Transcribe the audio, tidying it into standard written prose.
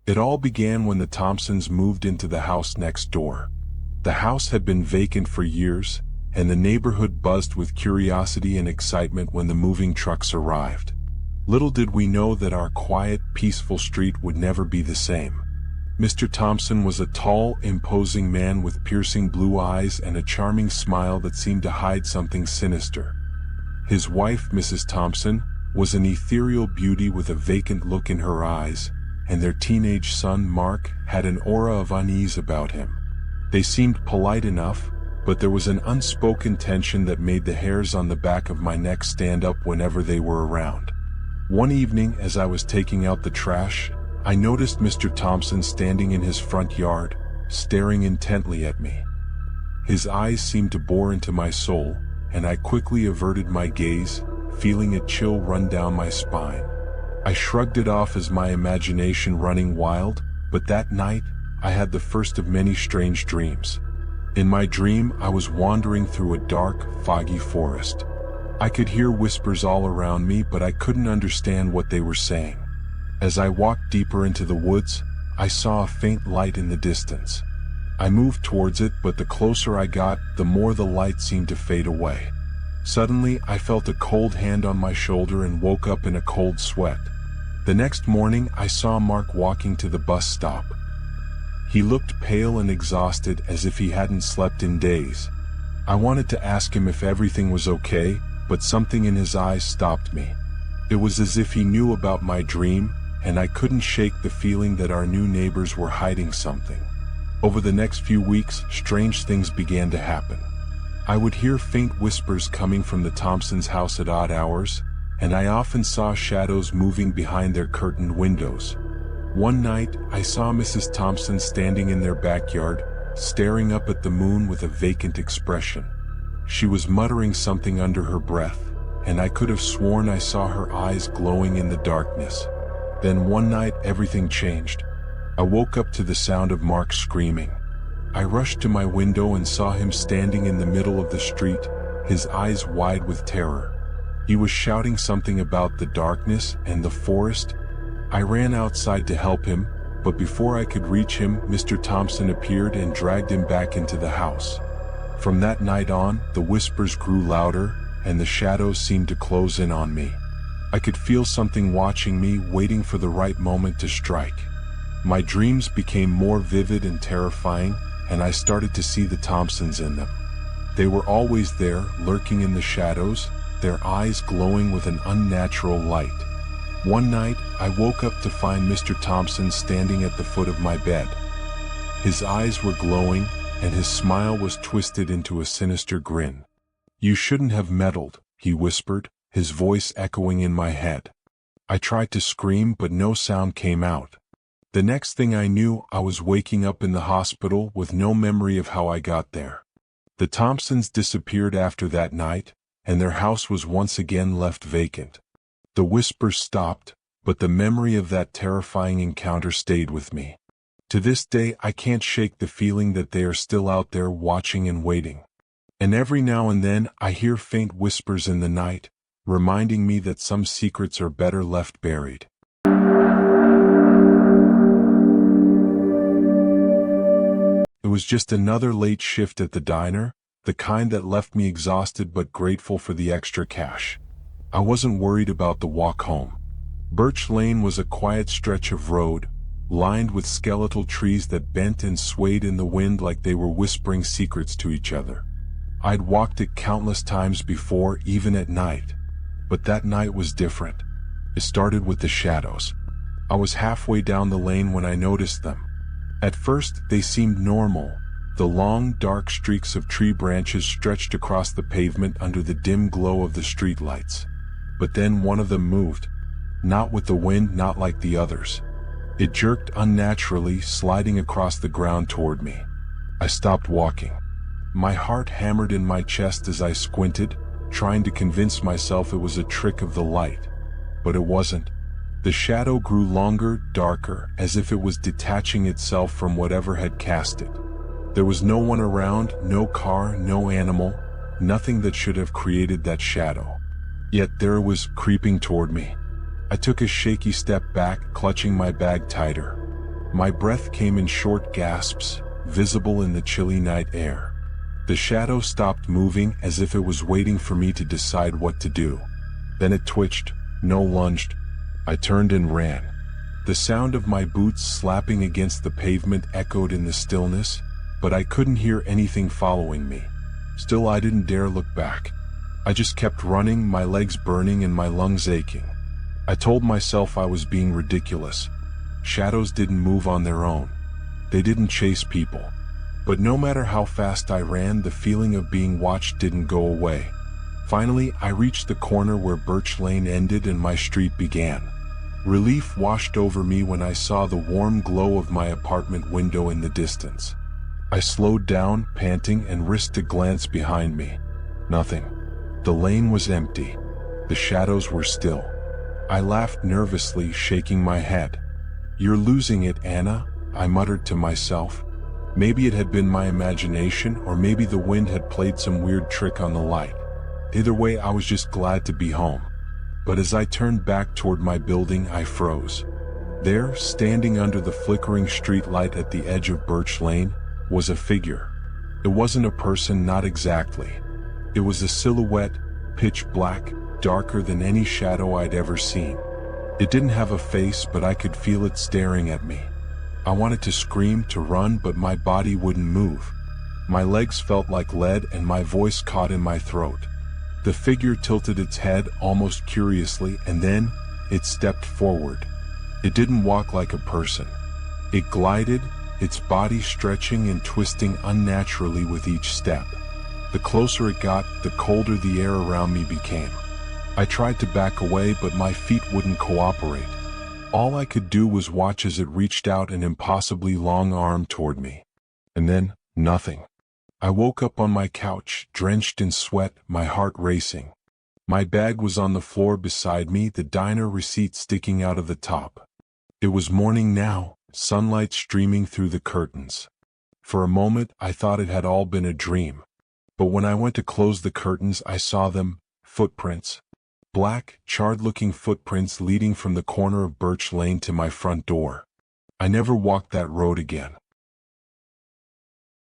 It all began when the Thompsons moved into the house next door. The house had been vacant for years, and the neighborhood buzzed with curiosity and excitement when the moving trucks arrived. Little did we know that our quiet, peaceful street would never be the same. Mr. Thompson was a tall, imposing man with piercing blue eyes and a charming smile that seemed to hide something sinister. His wife, Mrs. Thompson, was an ethereal beauty with a vacant look in her eyes, and their teenage son, Mark, had an aura of unease about him. They seemed polite enough, but there was an unspoken tension that made the hairs on the back of my neck stand up whenever they were around. One evening, as I was taking out the trash, I noticed Mr. Thompson standing in his front yard, staring intently at me. His eyes seemed to bore into my soul, and I quickly averted my gaze, feeling a chill run down my spine. I shrugged it off as my imagination running wild, but that night, I had the first of many strange dreams. In my dream, I was wandering through a dark, foggy forest. I could hear whispers all around me, but I couldn't understand what they were saying. As I walked deeper into the woods, I saw a faint light in the distance. I moved towards it, but the closer I got, the more the light seemed to fade away. Suddenly, I felt a cold hand on my shoulder and woke up in a cold sweat. The next morning, I saw Mark walking to the bus stop. He looked pale and exhausted, as if he hadn't slept in days. I wanted to ask him if everything was okay, but something in his eyes stopped me. It was as if he knew about my dream, and I couldn't shake the feeling that our new neighbors were hiding something. Over the next few weeks, strange things began to happen. I would hear faint whispers coming from the Thompsons' house at odd hours, and I often saw shadows moving behind their curtained windows. One night, I saw Mrs. Thompson standing in their backyard, staring up at the moon with a vacant expression. She was muttering something under her breath, and I could have sworn I saw her eyes glowing in the darkness. Then one night, everything changed. I woke up to the sound of Mark screaming. I rushed to my window and saw him standing in the middle of the street, his eyes wide with terror. He was shouting something about the darkness and the forest. I ran outside to help him, but before I could reach him, Mr. Thompson appeared and dragged him back into the house. From that night on, the whispers grew louder, and the shadows seemed to close in on me. I could feel something watching me, waiting for the right moment to strike. My dreams became more vivid and terrifying, and I started to see the Thompsons in them. They were always there, lurking in the shadows, their eyes glowing with an unnatural light. One night, I woke up to find Mr. Thompson standing at the foot of my bed. His eyes were glowing, and his smile was twisted into a sinister grin. "You shouldn't have meddled," he whispered, his voice echoing in my head. I tried to scream, but no sound came out. The next thing I knew, I was waking up in the hospital with no memory of how I got there. The Thompsons disappeared after that night, and their house was once again left vacant. The whispers stopped, but the memory of that terrifying encounter stayed with me. To this day, I can't shake the feeling that they are still out there watching and waiting. And every now and then, I hear faint whispers in the night, reminding me that some secrets are better left buried. It was just another late shift at the diner, the kind that left me exhausted but grateful for the extra cash. I wasn't worried about the walk home. Birch Lane was a quiet stretch of road, lined with skeletal trees that bent and swayed in the wind like they were whispering secrets to each other. I'd walked it countless times before, even at night. But that night was different. It started with the shadows. I was halfway down the lane when I noticed them. At first, they seemed normal. The long, dark streaks of tree branches stretched across the pavement under the dim glow of the streetlights. But then one of them moved. Not with the wind, not like the others. It jerked unnaturally, sliding across the ground toward me. I stopped walking. My heart hammered in my chest as I squinted, trying to convince myself it was a trick of the light. But it wasn't. The shadow grew longer, darker, as if it was detaching itself from whatever had cast it. There was no one around, no car, no animal, nothing that should have created that shadow. Yet there it was, creeping toward me. I took a shaky step back, clutching my bag tighter. My breath came in short gasps, visible in the chilly night air. The shadow stopped moving as if it was waiting for me to decide what to do. Then it twitched, no lunged. I turned and ran. The sound of my boots slapping against the pavement echoed in the stillness, but I couldn't hear anything following me. Still, I didn't dare look back. I just kept running, my legs burning and my lungs aching. I told myself I was being ridiculous. Shadows didn't move on their own. They didn't chase people. But no matter how fast I ran, the feeling of being watched didn't go away. Finally, I reached the corner where Birch Lane ended and my street began. Relief washed over me when I saw the warm glow of my apartment window in the distance. I slowed down, panting, and risked a glance behind me. Nothing. The lane was empty. The shadows were still. I laughed nervously, shaking my head. "You're losing it, Anna," I muttered to myself. Maybe it had been my imagination, or maybe the wind had played some weird trick on the light. Either way, I was just glad to be home. But as I turned back toward my building, I froze. There, standing under the flickering street light at the edge of Birch Lane, was a figure. It wasn't a person, not exactly. It was a silhouette, pitch black, darker than any shadow I'd ever seen. It didn't have a face, but I could feel it staring at me. I wanted to scream, to run, but my body wouldn't move. My legs felt like lead and my voice caught in my throat. The figure tilted its head almost curiously, and then it stepped forward. It didn't walk like a person. It glided, its body stretching and twisting unnaturally with each step. The closer it got, the colder the air around me became. I tried to back away, but my feet wouldn't cooperate. All I could do was watch as it reached out an impossibly long arm toward me. And then, nothing. I woke up on my couch, drenched in sweat, my heart racing. My bag was on the floor beside me, the diner receipt sticking out of the top. It was morning now, sunlight streaming through the curtains. For a moment, I thought it had all been a dream. But when I went to close the curtains, I saw them, footprints. Black, charred-looking footprints leading from the corner of Birch Lane to my front door. I never walked that road again.